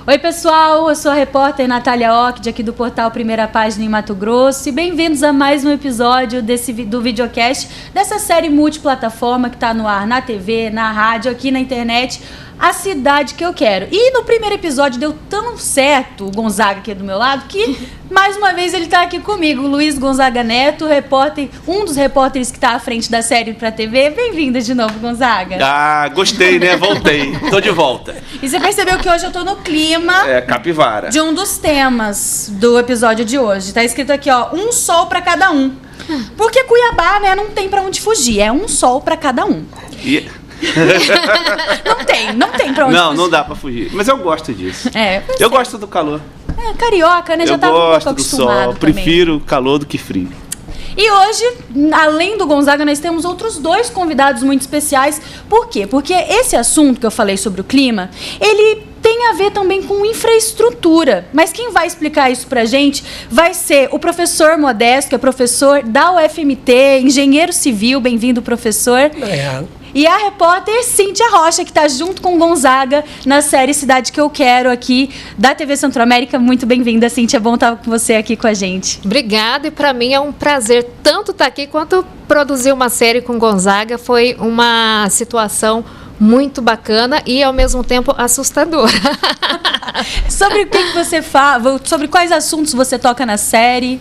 Oi, pessoal, eu sou a repórter Natália Ockd, aqui do portal Primeira Página em Mato Grosso, e bem-vindos a mais um episódio do videocast dessa série multiplataforma que está no ar na TV, na rádio, aqui na internet, A Cidade que Eu Quero. E no primeiro episódio deu tão certo o Gonzaga aqui do meu lado que, mais uma vez, ele está aqui comigo, o Luiz Gonzaga Neto, repórter, um dos repórteres que está à frente da série para a TV. Bem-vindo de novo, Gonzaga. Ah, gostei, né? Voltei. Tô de volta. E você percebeu que hoje eu tô no clima... capivara. De um dos temas do episódio de hoje. Tá escrito aqui, ó, um sol para cada um. Porque Cuiabá, né, não tem para onde fugir. É um sol para cada um. Não tem pra onde fugir. Não dá pra fugir. Mas eu gosto disso. Eu gosto do calor. Carioca, né? Já tava um pouco acostumado. Eu gosto do sol. Prefiro calor do que frio. E hoje, além do Gonzaga, nós temos outros dois convidados muito especiais. Por quê? Porque esse assunto que eu falei sobre o clima, ele tem a ver também com infraestrutura. Mas quem vai explicar isso pra gente vai ser o professor Modesto, que é professor da UFMT, engenheiro civil. Bem-vindo, professor. Obrigado. E a repórter Cíntia Rocha, que está junto com o Gonzaga na série Cidade que Eu Quero, aqui da TV Centro-América. Muito bem-vinda, Cíntia. É bom estar com você aqui com a gente. Obrigada, e para mim é um prazer tanto estar aqui quanto produzir uma série com o Gonzaga. Foi uma situação muito bacana e, ao mesmo tempo, assustadora. Sobre o que você fala? Sobre quais assuntos você toca na série?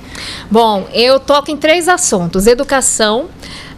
Bom, eu toco em 3 assuntos: educação,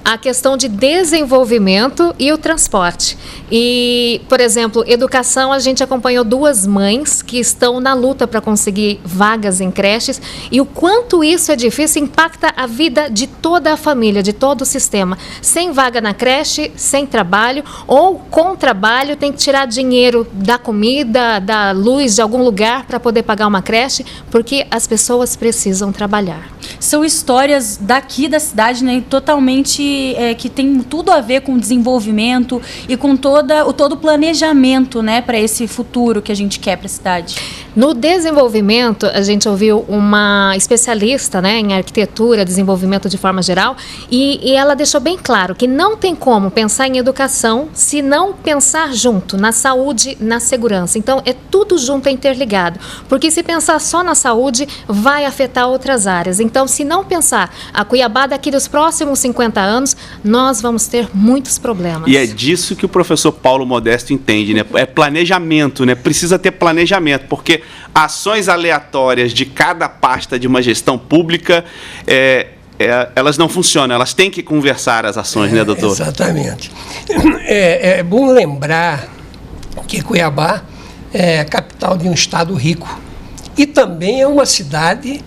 a questão de desenvolvimento e o transporte. E, por exemplo, educação, a gente acompanhou 2 mães que estão na luta para conseguir vagas em creches, e o quanto isso é difícil impacta a vida de toda a família, de todo o sistema. Sem vaga na creche, sem trabalho, ou com trabalho tem que tirar dinheiro da comida, da luz, de algum lugar para poder pagar uma creche, porque as pessoas precisam trabalhar. São histórias daqui da cidade, né, totalmente que tem tudo a ver com o desenvolvimento e com todo o planejamento, né, para esse futuro que a gente quer para a cidade. No desenvolvimento, a gente ouviu uma especialista, né, em arquitetura, desenvolvimento de forma geral, e ela deixou bem claro que não tem como pensar em educação se não pensar junto na saúde, na segurança. Então, é tudo junto, é interligado. Porque se pensar só na saúde, vai afetar outras áreas. Então, se não pensar a Cuiabá daqui dos próximos 50 anos, nós vamos ter muitos problemas. E é disso que o professor Paulo Modesto entende, né? É planejamento, né? Precisa ter planejamento, porque ações aleatórias de cada pasta de uma gestão pública, elas não funcionam, elas têm que conversar as ações, né, doutor? Exatamente. É bom lembrar que Cuiabá é a capital de um estado rico e também é uma cidade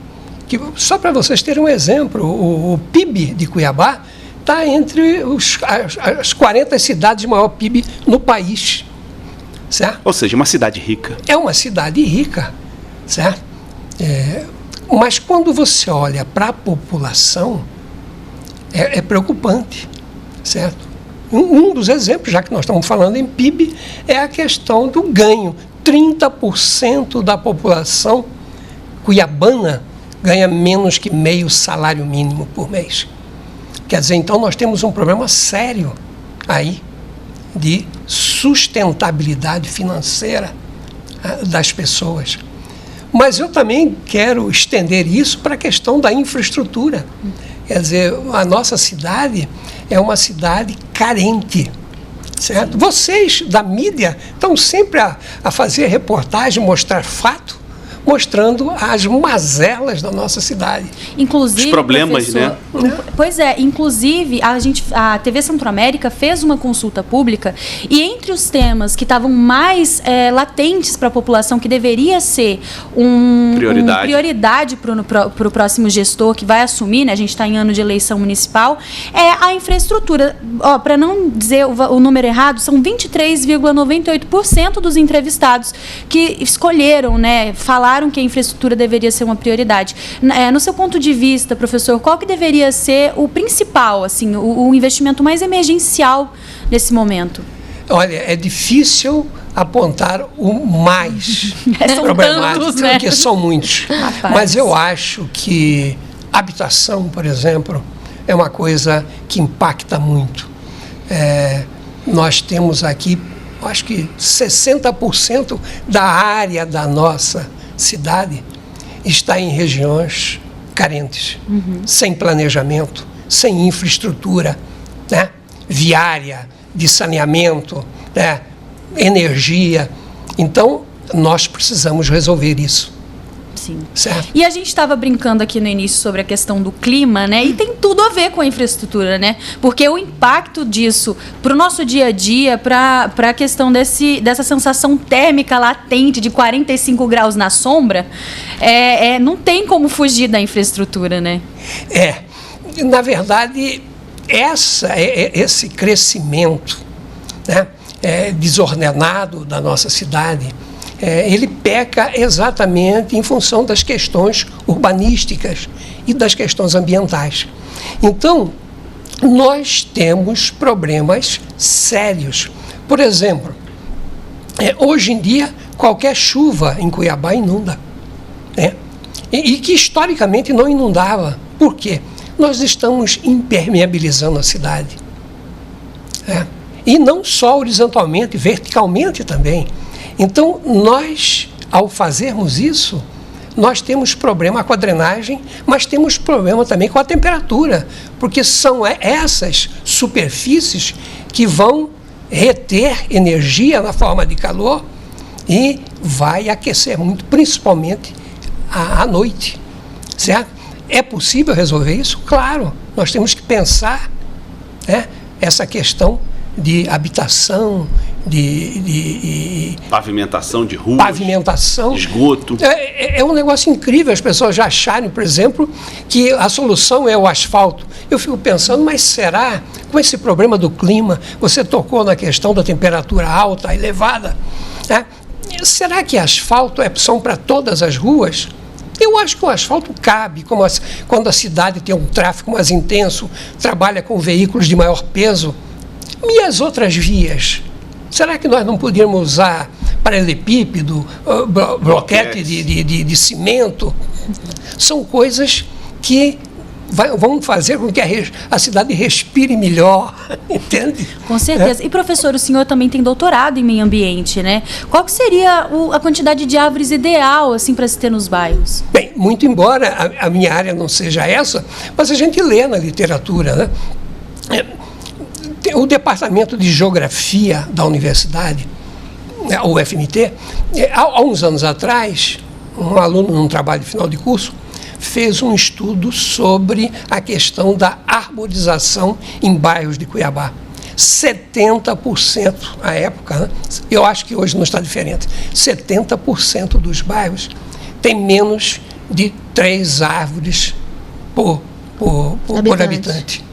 que, só para vocês terem um exemplo, o PIB de Cuiabá está entre as 40 cidades de maior PIB no país, certo? Ou seja, uma cidade rica. É uma cidade rica, certo? Mas quando você olha para a população, é preocupante, certo? Um dos exemplos, já que nós estamos falando em PIB, é a questão do ganho. 30% da população cuiabana ganha menos que meio salário mínimo por mês. Quer dizer, então nós temos um problema sério aí de sustentabilidade financeira das pessoas. Mas eu também quero estender isso para a questão da infraestrutura. Quer dizer, a nossa cidade é uma cidade carente, certo? Vocês da mídia estão sempre a fazer reportagem, mostrar fato, mostrando as mazelas da nossa cidade. Inclusive, os problemas, né? Pois é, inclusive a TV Centro-América fez uma consulta pública e entre os temas que estavam mais latentes para a população, que deveria ser prioridade para o próximo gestor que vai assumir, né? A gente está em ano de eleição municipal, é a infraestrutura. Para não dizer o número errado, são 23,98% dos entrevistados que escolheram, né, falar que a infraestrutura deveria ser uma prioridade. No seu ponto de vista, professor, qual que deveria ser o principal, assim, o investimento mais emergencial nesse momento? Olha, é difícil apontar o mais problemático, tantos, né? Porque são muitos. Rapaz. Mas eu acho que habitação, por exemplo, é uma coisa que impacta muito. Nós temos aqui acho que 60% da área da nossa cidade está em regiões carentes, sem planejamento, sem infraestrutura, né? Viária, de saneamento, né? Energia. Então, nós precisamos resolver isso. Sim. Certo? E a gente estava brincando aqui no início sobre a questão do clima, né? E tem tudo a ver com a infraestrutura, né? Porque o impacto disso para o nosso dia a dia, para a questão dessa sensação térmica latente de 45 graus na sombra, não tem como fugir da infraestrutura, né? Na verdade, esse crescimento, né, desordenado da nossa cidade, ele peca exatamente em função das questões urbanísticas e das questões ambientais. Então, nós temos problemas sérios. Por exemplo, hoje em dia, qualquer chuva em Cuiabá inunda, né? E que historicamente não inundava. Por quê? Nós estamos impermeabilizando a cidade. E não só horizontalmente, verticalmente também. Então, nós, ao fazermos isso, nós temos problema com a drenagem, mas temos problema também com a temperatura, porque são essas superfícies que vão reter energia na forma de calor e vai aquecer muito, principalmente à noite, certo? É possível resolver isso? Claro, nós temos que pensar, né, essa questão de habitação, de pavimentação de ruas, pavimentação, esgoto. É um negócio incrível as pessoas já acharem, por exemplo, que a solução é o asfalto. Eu fico pensando, mas será, com esse problema do clima, você tocou na questão da temperatura alta, elevada, né? Será que asfalto é opção para todas as ruas? Eu acho que o asfalto cabe, quando a cidade tem um tráfego mais intenso, trabalha com veículos de maior peso. E as outras vias? Será que nós não podíamos usar paralelepípedo, bloquete de cimento? São coisas que vão fazer com que a cidade respire melhor, entende? Com certeza. E, professor, o senhor também tem doutorado em meio ambiente, né? Qual que seria a quantidade de árvores ideal, assim, para se ter nos bairros? Bem, muito embora a minha área não seja essa, mas a gente lê na literatura, né? O Departamento de Geografia da Universidade, o UFMT, há uns anos atrás, um aluno num trabalho de final de curso fez um estudo sobre a questão da arborização em bairros de Cuiabá. 70% à época, né? Eu acho que hoje não está diferente, 70% dos bairros tem menos de 3 árvores por habitante.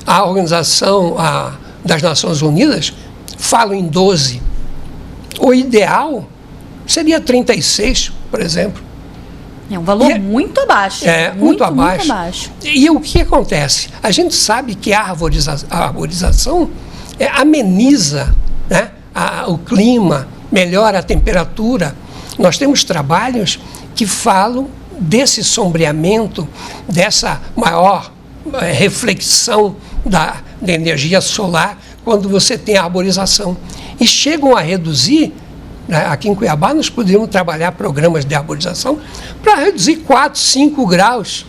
A Organização das Nações Unidas fala em 12. O ideal seria 36, por exemplo. É um valor muito abaixo. Muito abaixo. E o que acontece? A gente sabe que a arborização ameniza, né, o clima, melhora a temperatura. Nós temos trabalhos que falam desse sombreamento, dessa maior reflexão da energia solar quando você tem a arborização. E chegam a reduzir, né, aqui em Cuiabá nós poderíamos trabalhar programas de arborização para reduzir 4, 5 graus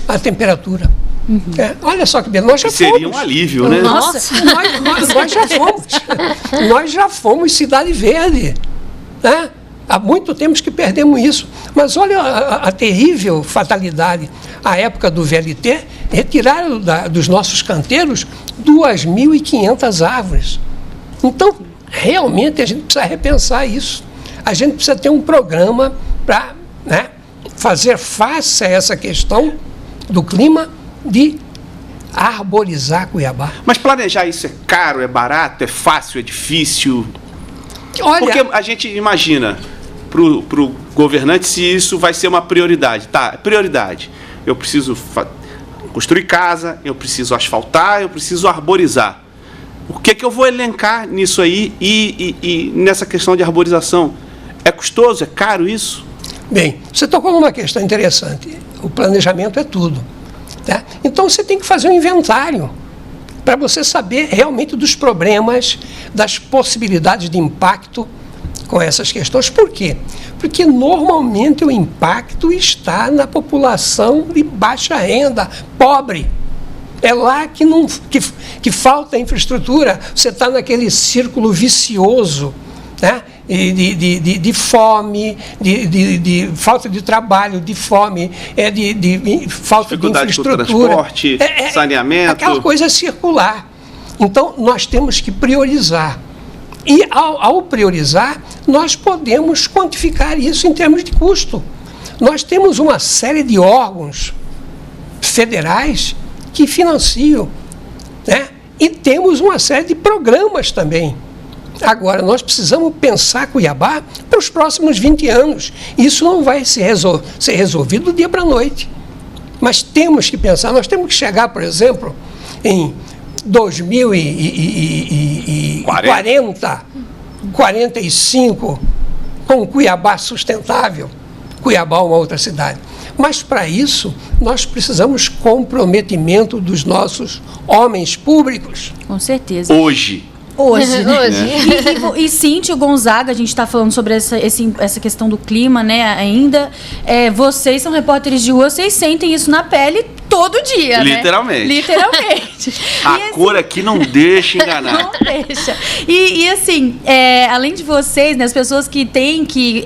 a temperatura. Olha só que bem, nós já fomos. Seria um alívio, né? Nossa. Nós já fomos. Nós já fomos cidade verde, né? Há muito tempo que perdemos isso. Mas olha a terrível fatalidade. À época do VLT, retiraram dos nossos canteiros 2.500 árvores. Então, realmente, a gente precisa repensar isso. A gente precisa ter um programa para, né, fazer face a essa questão do clima, de arborizar Cuiabá. Mas planejar isso é caro, é barato, é fácil, é difícil? Olha, porque a gente imagina para o governante se isso vai ser uma prioridade. Tá, prioridade. Eu preciso construir casa, eu preciso asfaltar, eu preciso arborizar. O que eu vou elencar nisso aí e nessa questão de arborização? É custoso? É caro isso? Bem, você tocou numa questão interessante. O planejamento é tudo. Tá? Então você tem que fazer um inventário para você saber realmente dos problemas, das possibilidades de impacto com essas questões. Por quê? Porque normalmente o impacto está na população de baixa renda, pobre. É lá que falta infraestrutura. Você está naquele círculo vicioso, né? De fome, de falta de trabalho, de fome, de falta de infraestrutura. Com transporte, saneamento. Aquela coisa circular. Então, nós temos que priorizar. E, ao priorizar, nós podemos quantificar isso em termos de custo. Nós temos uma série de órgãos federais que financiam, né? E temos uma série de programas também. Agora, nós precisamos pensar Cuiabá para os próximos 20 anos. Isso não vai ser resolvido do dia para a noite. Mas temos que pensar, nós temos que chegar, por exemplo, em 2040, 45, com Cuiabá sustentável. Cuiabá é uma outra cidade. Mas, para isso, nós precisamos comprometimento dos nossos homens públicos. Com certeza. Hoje. Né? E Cíntia Gonzaga, a gente está falando sobre essa questão do clima, né, ainda. Vocês são repórteres de rua, vocês sentem isso na pele todo dia, literalmente. Né? Literalmente. A cor aqui não deixa enganar. Não deixa. E assim, além de vocês, né, as pessoas que têm que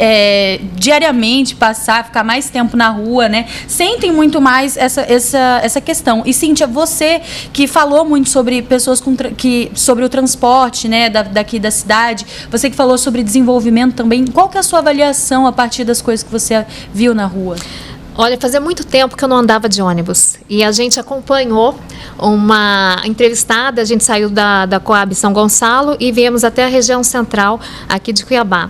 diariamente ficar mais tempo na rua, né, sentem muito mais essa questão. E Cíntia, você que falou muito sobre pessoas sobre o transporte, né, daqui da cidade, você que falou sobre desenvolvimento também, qual que é a sua avaliação a partir das coisas que você viu na rua? Olha, fazia muito tempo que eu não andava de ônibus e a gente acompanhou uma entrevistada, a gente saiu da Coab São Gonçalo e viemos até a região central aqui de Cuiabá.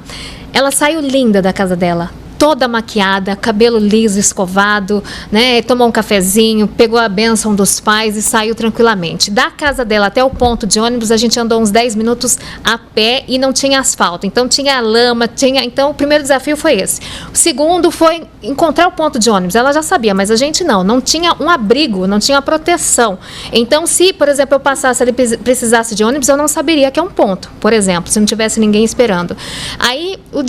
Ela saiu linda da casa dela, toda maquiada, cabelo liso, escovado, né? Tomou um cafezinho, pegou a bênção dos pais e saiu tranquilamente. Da casa dela até o ponto de ônibus, a gente andou uns 10 minutos a pé e não tinha asfalto. Então, tinha lama, Então, o primeiro desafio foi esse. O segundo foi encontrar o ponto de ônibus. Ela já sabia, mas a gente não tinha um abrigo, não tinha proteção. Então, se, por exemplo, eu passasse ali precisasse de ônibus, eu não saberia que é um ponto, por exemplo, se não tivesse ninguém esperando. Aí, o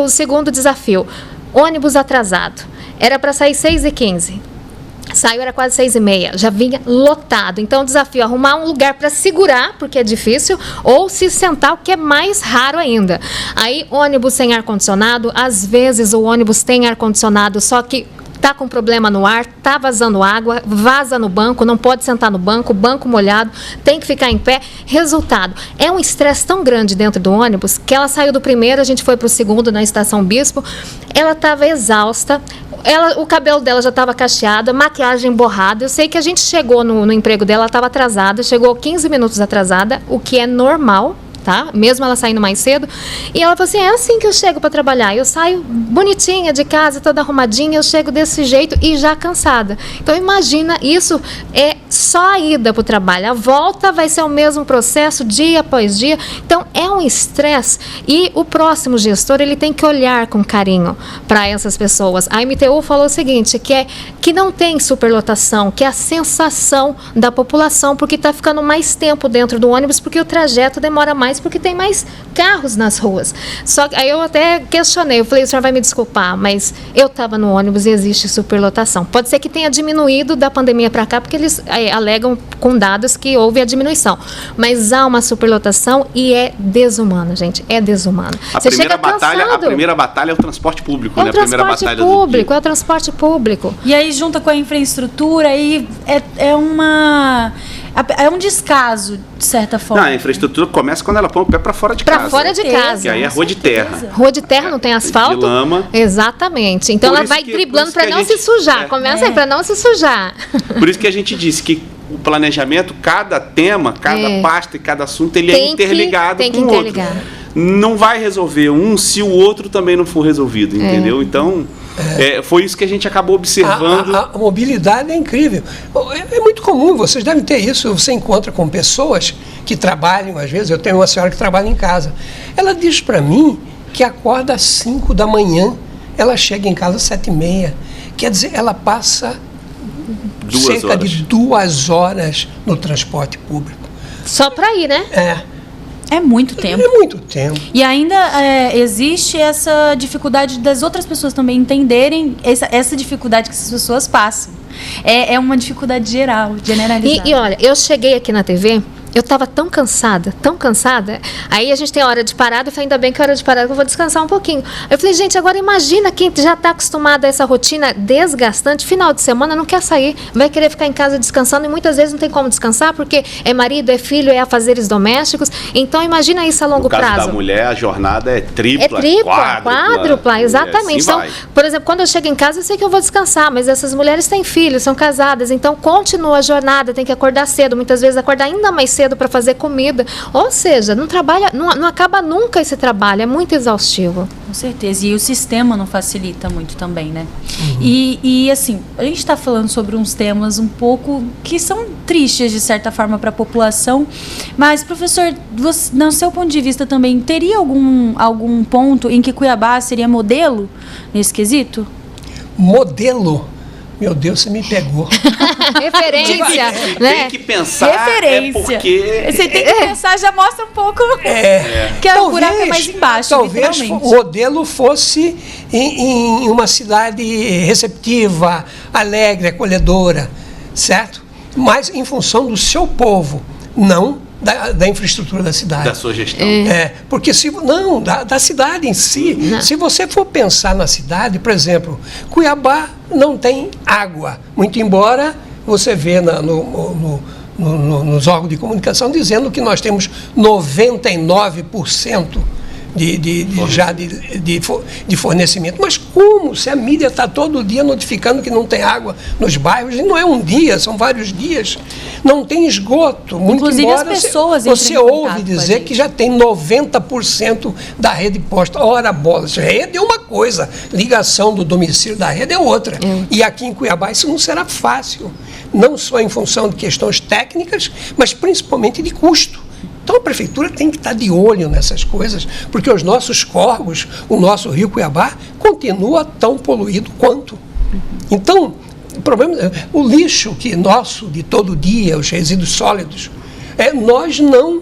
segundo desafio, ônibus atrasado. Era para sair 6h15. Saiu, era quase 6h30. Já vinha lotado. Então, o desafio é arrumar um lugar para segurar, porque é difícil, ou se sentar, o que é mais raro ainda. Aí, ônibus sem ar-condicionado. Às vezes, o ônibus tem ar-condicionado, só que está com problema no ar, está vazando água, vaza no banco, não pode sentar no banco, banco molhado, tem que ficar em pé. Resultado, é um estresse tão grande dentro do ônibus que ela saiu do primeiro, a gente foi para o segundo na Estação Bispo, ela estava exausta, o cabelo dela já estava cacheado, maquiagem borrada. Eu sei que a gente chegou no emprego dela, ela estava atrasada, chegou 15 minutos atrasada, o que é normal, tá? Mesmo ela saindo mais cedo. E ela falou assim, é assim que eu chego para trabalhar. Eu saio bonitinha de casa, toda arrumadinha, eu chego desse jeito e já cansada. Então, imagina, isso é só a ida para o trabalho. A volta vai ser o mesmo processo, dia após dia. Então, é um estresse. E o próximo gestor, ele tem que olhar com carinho para essas pessoas. A MTU falou o seguinte, que não tem superlotação, que é a sensação da população, porque está ficando mais tempo dentro do ônibus, porque o trajeto demora mais, porque tem mais carros nas ruas. Só que aí eu até questionei, eu falei, o senhor vai me desculpar, mas eu estava no ônibus e existe superlotação. Pode ser que tenha diminuído da pandemia para cá, porque eles alegam com dados que houve a diminuição. Mas há uma superlotação e é desumano, gente, é desumano. A primeira batalha é o transporte público, né? É o transporte público. E aí junta com a infraestrutura, aí é um descaso, de certa forma. Não, a infraestrutura começa quando ela põe o pé para fora de casa. Para fora de casa. E aí é rua de terra. Rua de terra, não tem asfalto. De lama. Exatamente. Então ela vai driblando para não se sujar. Começa aí para não se sujar. Por isso que a gente disse que o planejamento, cada tema, cada pasta e cada assunto, ele é interligado com o outro. Não vai resolver um se o outro também não for resolvido, entendeu? Então, foi isso que a gente acabou observando. A mobilidade é incrível. É muito comum, vocês devem ter isso. Você encontra com pessoas que trabalham, às vezes, eu tenho uma senhora que trabalha em casa. Ela diz para mim que acorda às 5 da manhã, ela chega em casa às 7h30. Quer dizer, ela passa cerca de 2 horas no transporte público. Só para ir, né? É muito tempo. É muito tempo. E ainda existe essa dificuldade das outras pessoas também entenderem essa dificuldade que essas pessoas passam. É uma dificuldade geral, generalizada. E olha, eu cheguei aqui na TV, eu estava tão cansada. Aí a gente tem hora de parada, eu falei, ainda bem que é hora de parada, que eu vou descansar um pouquinho. Eu falei, gente, agora imagina quem já está acostumado a essa rotina desgastante, final de semana não quer sair, vai querer ficar em casa descansando, e muitas vezes não tem como descansar, porque é marido, é filho, é afazeres domésticos. Então imagina isso a longo prazo. No caso da mulher, a jornada é tripla, quádrupla, exatamente. Assim então, por exemplo, quando eu chego em casa, eu sei que eu vou descansar, mas essas mulheres têm filhos, são casadas, então continua a jornada, tem que acordar cedo, muitas vezes acordar ainda mais cedo para fazer comida. Ou seja, não acaba nunca esse trabalho, é muito exaustivo. Com certeza. E o sistema não facilita muito também, né? E assim, a gente está falando sobre uns temas um pouco que são tristes, de certa forma, para a população. Mas, professor, você, no seu ponto de vista também, teria algum ponto em que Cuiabá seria modelo nesse quesito? Modelo? Meu Deus, você me pegou. Referência, né? Tem que pensar. Referência. Porque... Você tem que pensar, já mostra um pouco que o buraco é mais embaixo. Talvez o modelo fosse em uma cidade receptiva, alegre, acolhedora, certo? Mas em função do seu povo, não da infraestrutura da cidade. Da sua gestão. Porque da cidade em si. Não. Se você for pensar na cidade, por exemplo, Cuiabá não tem água, muito embora você vê nos órgãos de comunicação dizendo que nós temos 99% de fornecimento. Mas como? Se a mídia está todo dia notificando que não tem água nos bairros, e não é um dia, são vários dias. Não tem esgoto. Muito inclusive embora as pessoas você ouve dizer que já tem 90% da rede posta. Ora, bola, rede é uma coisa, ligação do domicílio da rede é outra. E aqui em Cuiabá isso não será fácil. Não só em função de questões técnicas, mas principalmente de custo. Então a prefeitura tem que estar de olho nessas coisas, porque os nossos córregos, o nosso rio Cuiabá, continua tão poluído quanto. Então, o lixo nosso de todo dia, os resíduos sólidos, nós não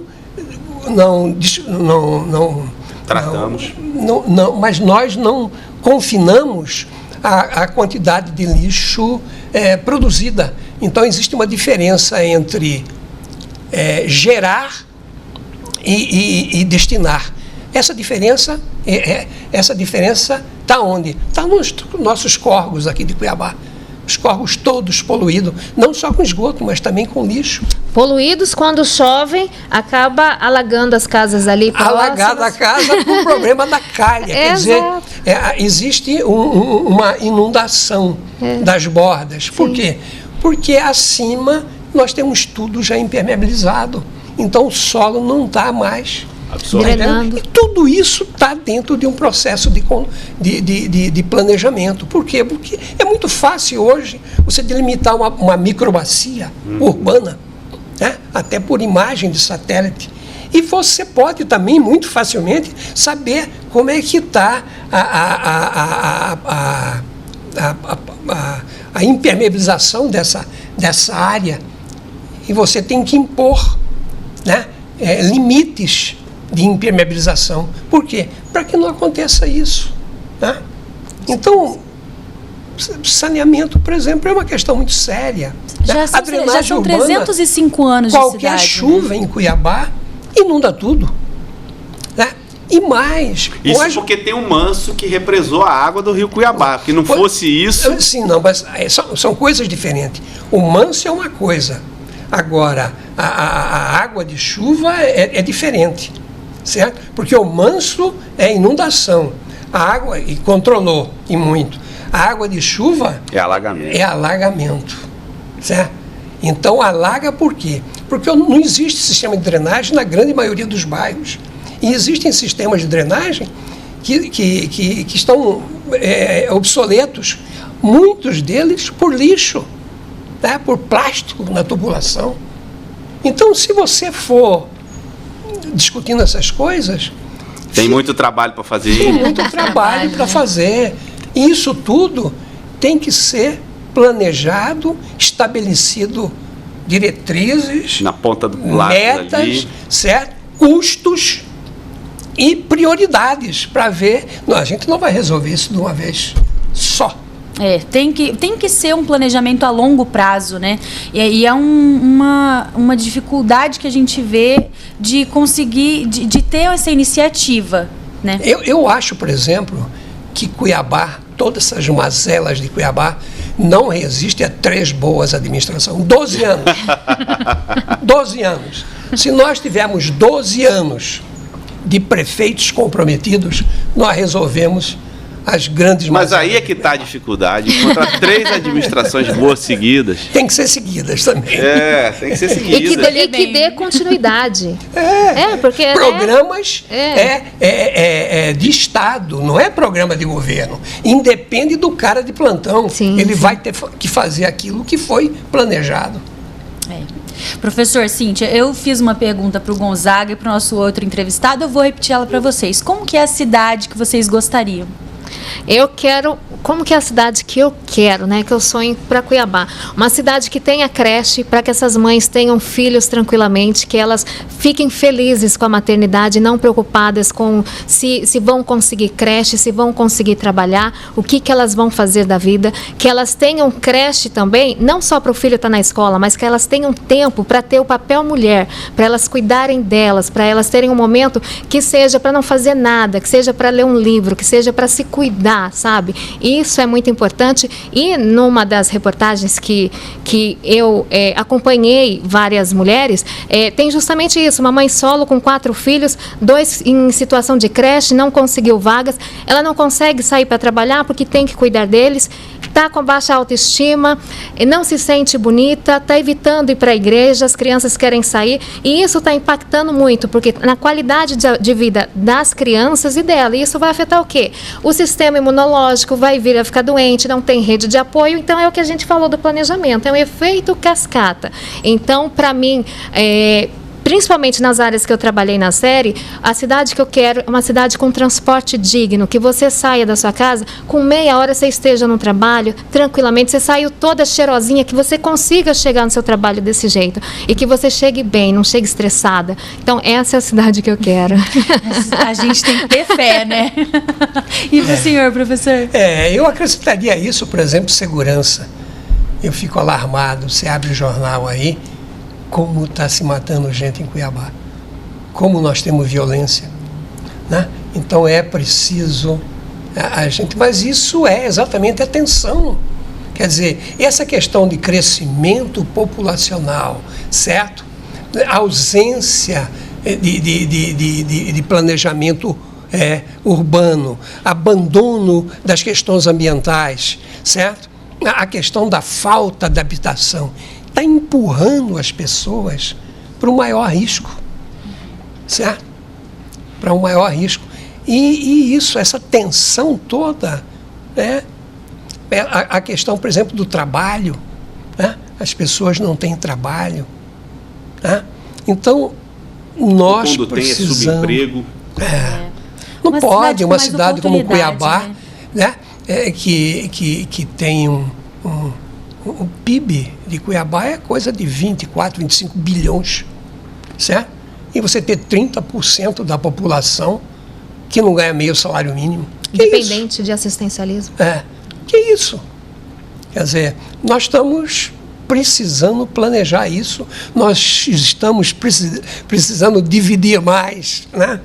tratamos. Mas nós não confinamos a quantidade de lixo produzida. Então existe uma diferença entre gerar e destinar. Essa diferença está onde? Está nos nossos córregos aqui de Cuiabá. Os córregos todos poluídos, não só com esgoto, mas também com lixo. Poluídos, quando chovem, acaba alagando as casas ali próximas. Alagada a casa por problema da calha. Quer dizer, existe uma inundação das bordas. Por quê? Porque acima nós temos tudo já impermeabilizado. Então o solo não está mais drenando. E tudo isso está dentro de um processo de planejamento. Por quê? Porque é muito fácil hoje você delimitar uma microbacia urbana, né? Até por imagem de satélite. E você pode também, muito facilmente, saber como é que está a impermeabilização dessa área. E você tem que impor, né, limites de impermeabilização. Por quê? Para que não aconteça isso. Né? Então, saneamento, por exemplo, é uma questão muito séria. Já são 305 anos de cidade. Qualquer chuva em Cuiabá inunda tudo. Né? E mais... Isso hoje, porque tem um manso que represou a água do rio Cuiabá. Que não fosse isso... Sim, não, mas são coisas diferentes. O manso é uma coisa. Agora, a água de chuva é diferente, certo? Porque o manso é inundação. A água, e controlou, e muito. A água de chuva... É alagamento, certo? Então, alaga por quê? Porque não existe sistema de drenagem na grande maioria dos bairros. E existem sistemas de drenagem que estão obsoletos, muitos deles por lixo. Né, por plástico na tubulação. Então, se você for discutindo essas coisas... Tem muito trabalho para fazer. Tem muito trabalho para fazer. E isso tudo tem que ser planejado, estabelecido diretrizes, na ponta do lápis metas, ali. certo? Custos e prioridades para ver. Não, a gente não vai resolver isso de uma vez só. Tem que ser um planejamento a longo prazo, né? E é uma dificuldade que a gente vê de conseguir, de ter essa iniciativa, né? Eu acho, por exemplo, que Cuiabá, todas essas mazelas de Cuiabá, não resistem a 3 boas administrações. 12 anos. 12 anos. Se nós tivermos 12 anos de prefeitos comprometidos, nós resolvemos as grandes Mas aí é que está a dificuldade. Encontrar 3 administrações boas seguidas. Tem que ser seguidas também. Tem que ser seguidas. E que dê continuidade. Porque programas de Estado, não é programa de governo. Independe do cara de plantão. Sim, ele vai ter que fazer aquilo que foi planejado. Professor Cíntia, eu fiz uma pergunta para o Gonzaga e para o nosso outro entrevistado, eu vou repetir ela para vocês. Como que é a cidade que vocês gostariam? Eu quero, como que é a cidade que eu quero, né? Que eu sonho para Cuiabá. Uma cidade que tenha creche, para que essas mães tenham filhos tranquilamente, que elas fiquem felizes com a maternidade, não preocupadas com se vão conseguir creche, se vão conseguir trabalhar, o que elas vão fazer da vida. Que elas tenham creche também, não só para o filho estar na escola, mas que elas tenham tempo para ter o papel mulher, para elas cuidarem delas, para elas terem um momento que seja para não fazer nada, que seja para ler um livro, que seja para se cuidar, sabe? Isso é muito importante. E numa das reportagens que eu acompanhei várias mulheres, tem justamente isso, uma mãe solo com 4 filhos, 2 em situação de creche, não conseguiu vagas, ela não consegue sair para trabalhar porque tem que cuidar deles, está com baixa autoestima, não se sente bonita, está evitando ir para a igreja, as crianças querem sair, e isso está impactando muito, porque na qualidade de vida das crianças e dela, e isso vai afetar o quê? O sistema imunológico vai vir a ficar doente, não tem rede de apoio, então é o que a gente falou do planejamento, é um efeito cascata. Então, para mim, principalmente nas áreas que eu trabalhei na série, a cidade que eu quero é uma cidade com transporte digno, que você saia da sua casa, com meia hora você esteja no trabalho, tranquilamente, você saiu toda cheirosinha, que você consiga chegar no seu trabalho desse jeito, e que você chegue bem, não chegue estressada. Então, essa é a cidade que eu quero. A gente tem que ter fé, né? E para o senhor, professor? Eu acrescentaria isso, por exemplo, segurança. Eu fico alarmado, você abre o jornal aí, como está se matando gente em Cuiabá, como nós temos violência, né? Então é preciso a gente, mas isso é exatamente a tensão, quer dizer, essa questão de crescimento populacional, certo? A ausência de planejamento urbano, abandono das questões ambientais, certo? A questão da falta de habitação está empurrando as pessoas para um maior risco, certo? Para um maior risco. E isso, essa tensão toda, a questão, por exemplo, do trabalho, né? As pessoas não têm trabalho, né? Então, nós quando precisamos... tem subemprego. Não pode, uma cidade como Cuiabá, né? Que tem o PIB de Cuiabá é coisa de 24, 25 bilhões, certo? E você ter 30% da população que não ganha meio salário mínimo. Dependente de assistencialismo. Que isso? Quer dizer, nós estamos precisando planejar isso, nós estamos precisando dividir mais, né?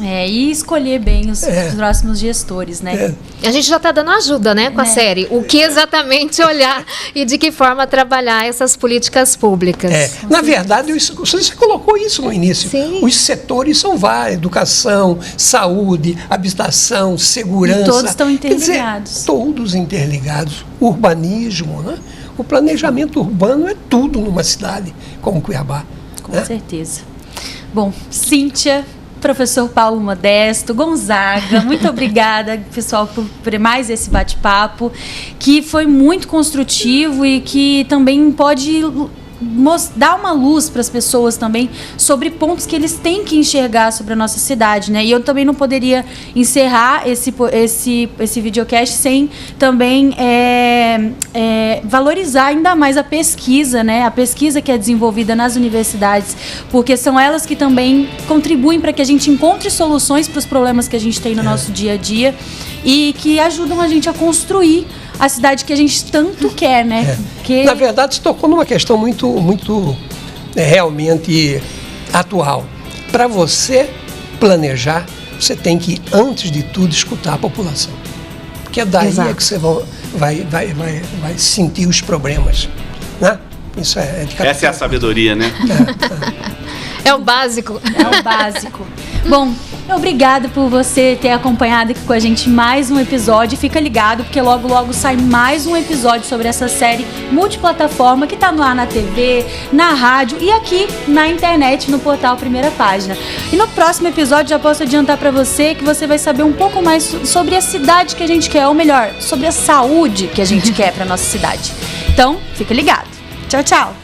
E escolher bem os próximos gestores, né? A gente já está dando ajuda, né, com a série. O que exatamente olhar e de que forma trabalhar essas políticas públicas. Na verdade, você colocou isso no início. Sim. Os setores são vários: educação, saúde, habitação, segurança. E todos estão interligados. Quer dizer, todos interligados. Urbanismo, né? O planejamento urbano é tudo numa cidade como Cuiabá. Com certeza. Bom, Cíntia, professor Paulo Modesto, Gonzaga, muito obrigada, pessoal, por mais esse bate-papo, que foi muito construtivo e que também pode dar uma luz para as pessoas também sobre pontos que eles têm que enxergar sobre a nossa cidade, né? E eu também não poderia encerrar esse videocast sem também valorizar ainda mais a pesquisa, né? A pesquisa que é desenvolvida nas universidades, porque são elas que também contribuem para que a gente encontre soluções para os problemas que a gente tem no nosso dia a dia e que ajudam a gente a construir a cidade que a gente tanto quer, né? Na verdade, você tocou numa questão muito realmente atual. Para você planejar, você tem que, antes de tudo, escutar a população. Porque é daí que você vai sentir os problemas, né? Isso é de Essa é a sabedoria, né? É o básico. É o básico. Bom, obrigada por você ter acompanhado aqui com a gente mais um episódio. Fica ligado, porque logo, logo sai mais um episódio sobre essa série multiplataforma que tá no ar na TV, na rádio e aqui na internet, no portal Primeira Página. E no próximo episódio, já posso adiantar para você que você vai saber um pouco mais sobre a cidade que a gente quer, ou melhor, sobre a saúde que a gente quer para nossa cidade. Então, fica ligado. Tchau, tchau.